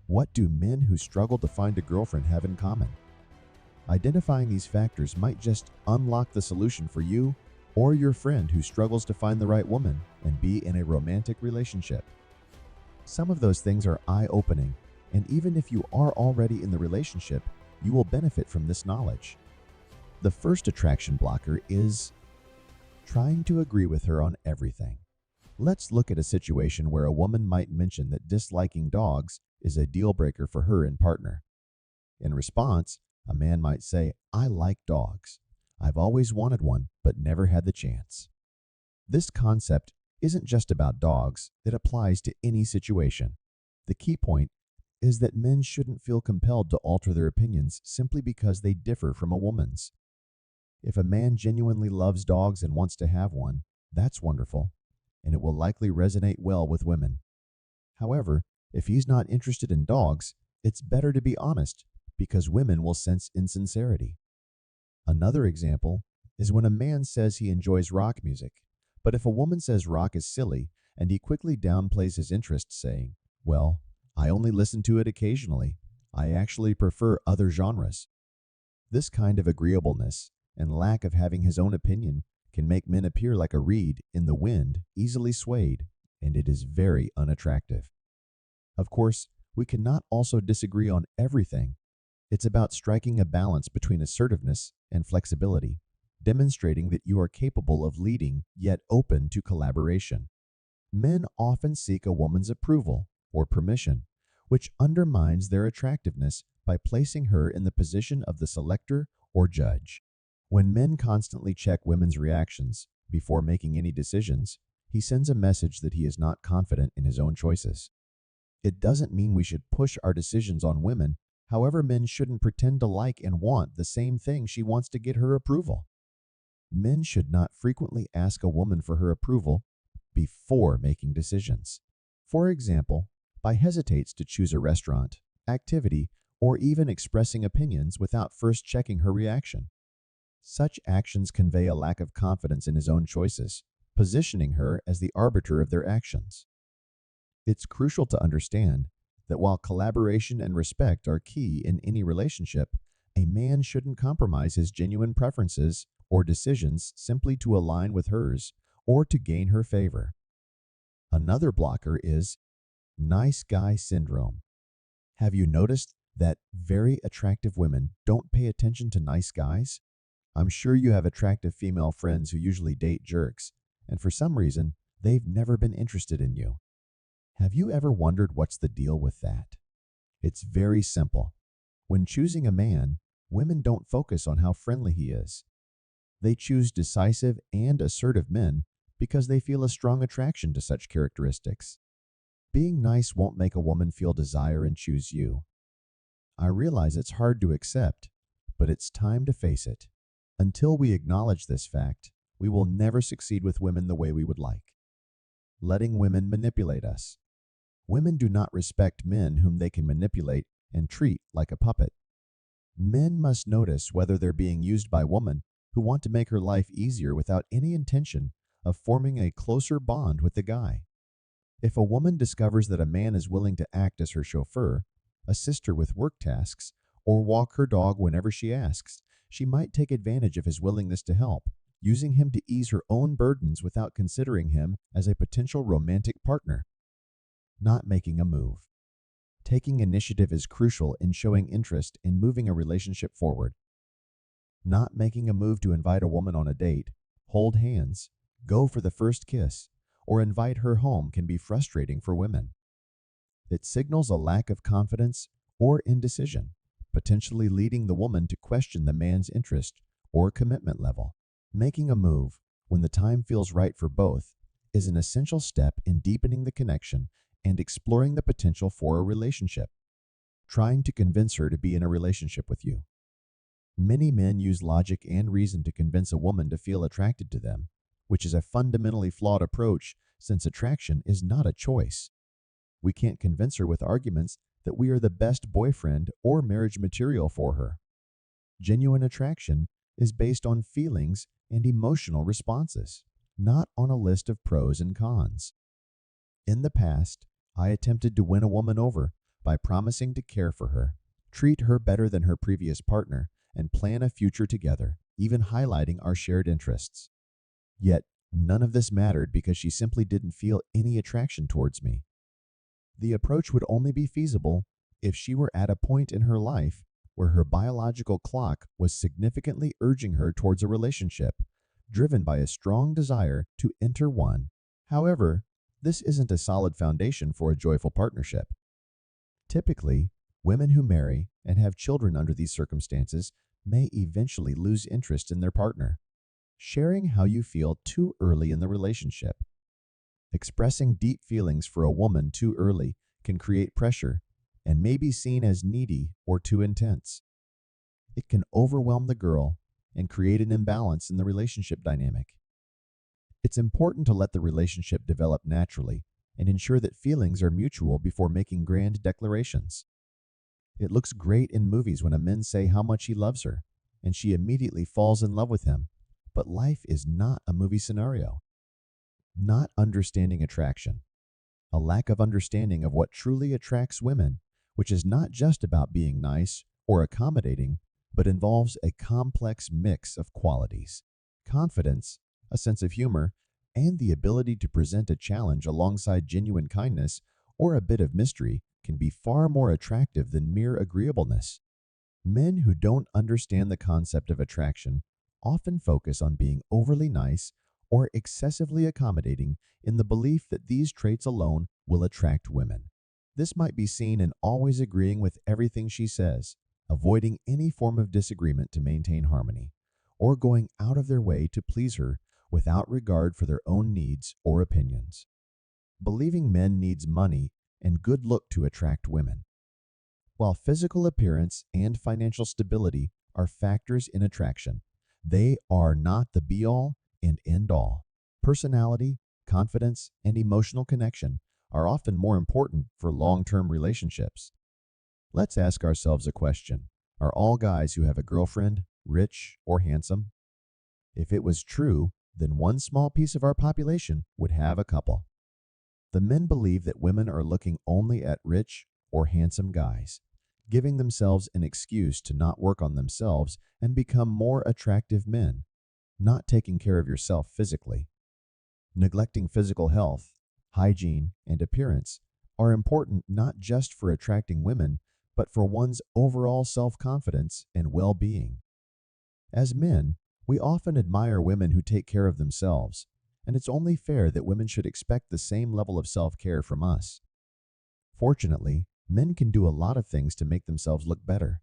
What do men who struggle to find a girlfriend have in common? Identifying these factors might just unlock the solution for you or your friend who struggles to find the right woman and be in a romantic relationship. Some of those things are eye-opening, and even if you are already in the relationship, you will benefit from this knowledge. The first attraction blocker is trying to agree with her on everything. Let's look at a situation where a woman might mention that disliking dogs is a deal breaker for her and partner. In response, a man might say, "I like dogs. I've always wanted one, but never had the chance." This concept isn't just about dogs, it applies to any situation. The key point is that men shouldn't feel compelled to alter their opinions simply because they differ from a woman's. If a man genuinely loves dogs and wants to have one, that's wonderful, and it will likely resonate well with women. However, if he's not interested in dogs, it's better to be honest because women will sense insincerity. Another example is when a man says he enjoys rock music, but if a woman says rock is silly and he quickly downplays his interest saying, "Well, I only listen to it occasionally. I actually prefer other genres." This kind of agreeableness and lack of having his own opinion can make men appear like a reed in the wind, easily swayed, and it is very unattractive. Of course, we cannot also disagree on everything. It's about striking a balance between assertiveness and flexibility, demonstrating that you are capable of leading yet open to collaboration. Men often seek a woman's approval or permission, which undermines their attractiveness by placing her in the position of the selector or judge. When men constantly check women's reactions before making any decisions, he sends a message that he is not confident in his own choices. It doesn't mean we should push our decisions on women. However, men shouldn't pretend to like and want the same thing she wants to get her approval. Men should not frequently ask a woman for her approval before making decisions. For example, by hesitates to choose a restaurant, activity, or even expressing opinions without first checking her reaction. Such actions convey a lack of confidence in his own choices, positioning her as the arbiter of their actions. It's crucial to understand that while collaboration and respect are key in any relationship, a man shouldn't compromise his genuine preferences or decisions simply to align with hers or to gain her favor. Another blocker is nice guy syndrome. Have you noticed that very attractive women don't pay attention to nice guys? I'm sure you have attractive female friends who usually date jerks, and for some reason, they've never been interested in you. Have you ever wondered what's the deal with that? It's very simple. When choosing a man, women don't focus on how friendly he is. They choose decisive and assertive men because they feel a strong attraction to such characteristics. Being nice won't make a woman feel desire and choose you. I realize it's hard to accept, but it's time to face it. Until we acknowledge this fact, we will never succeed with women the way we would like. Letting women manipulate us. Women do not respect men whom they can manipulate and treat like a puppet. Men must notice whether they're being used by women who want to make her life easier without any intention of forming a closer bond with the guy. If a woman discovers that a man is willing to act as her chauffeur, assist her with work tasks, or walk her dog whenever she asks, she might take advantage of his willingness to help, using him to ease her own burdens without considering him as a potential romantic partner. Not making a move. Taking initiative is crucial in showing interest in moving a relationship forward. Not making a move to invite a woman on a date, hold hands, go for the first kiss, or invite her home can be frustrating for women. It signals a lack of confidence or indecision, potentially leading the woman to question the man's interest or commitment level. Making a move when the time feels right for both is an essential step in deepening the connection and exploring the potential for a relationship. Trying to convince her to be in a relationship with you. Many men use logic and reason to convince a woman to feel attracted to them, which is a fundamentally flawed approach since attraction is not a choice. We can't convince her with arguments that we are the best boyfriend or marriage material for her. Genuine attraction is based on feelings and emotional responses, not on a list of pros and cons. In the past, I attempted to win a woman over by promising to care for her, treat her better than her previous partner, and plan a future together, even highlighting our shared interests. Yet, none of this mattered because she simply didn't feel any attraction towards me. The approach would only be feasible if she were at a point in her life where her biological clock was significantly urging her towards a relationship, driven by a strong desire to enter one. However, this isn't a solid foundation for a joyful partnership. Typically, women who marry and have children under these circumstances may eventually lose interest in their partner. Sharing how you feel too early in the relationship. Expressing deep feelings for a woman too early can create pressure and may be seen as needy or too intense. It can overwhelm the girl and create an imbalance in the relationship dynamic. It's important to let the relationship develop naturally and ensure that feelings are mutual before making grand declarations. It looks great in movies when a man says how much he loves her and she immediately falls in love with him, but life is not a movie scenario. Not understanding attraction. A lack of understanding of what truly attracts women, which is not just about being nice or accommodating, but involves a complex mix of qualities: confidence, a sense of humor, and the ability to present a challenge alongside genuine kindness or a bit of mystery can be far more attractive than mere agreeableness. Men who don't understand the concept of attraction often focus on being overly nice or excessively accommodating in the belief that these traits alone will attract women. This might be seen in always agreeing with everything she says, avoiding any form of disagreement to maintain harmony, or going out of their way to please her without regard for their own needs or opinions. Believing men needs money and good look to attract women. While physical appearance and financial stability are factors in attraction, they are not the be-all and end-all. Personality, confidence, and emotional connection are often more important for long-term relationships. Let's ask ourselves a question. Are all guys who have a girlfriend rich or handsome? If it was true, then one small piece of our population would have a couple. The men believe that women are looking only at rich or handsome guys, giving themselves an excuse to not work on themselves and become more attractive men. Not taking care of yourself physically. Neglecting physical health, hygiene, and appearance are important not just for attracting women, but for one's overall self-confidence and well-being. As men, we often admire women who take care of themselves, and it's only fair that women should expect the same level of self-care from us. Fortunately, men can do a lot of things to make themselves look better.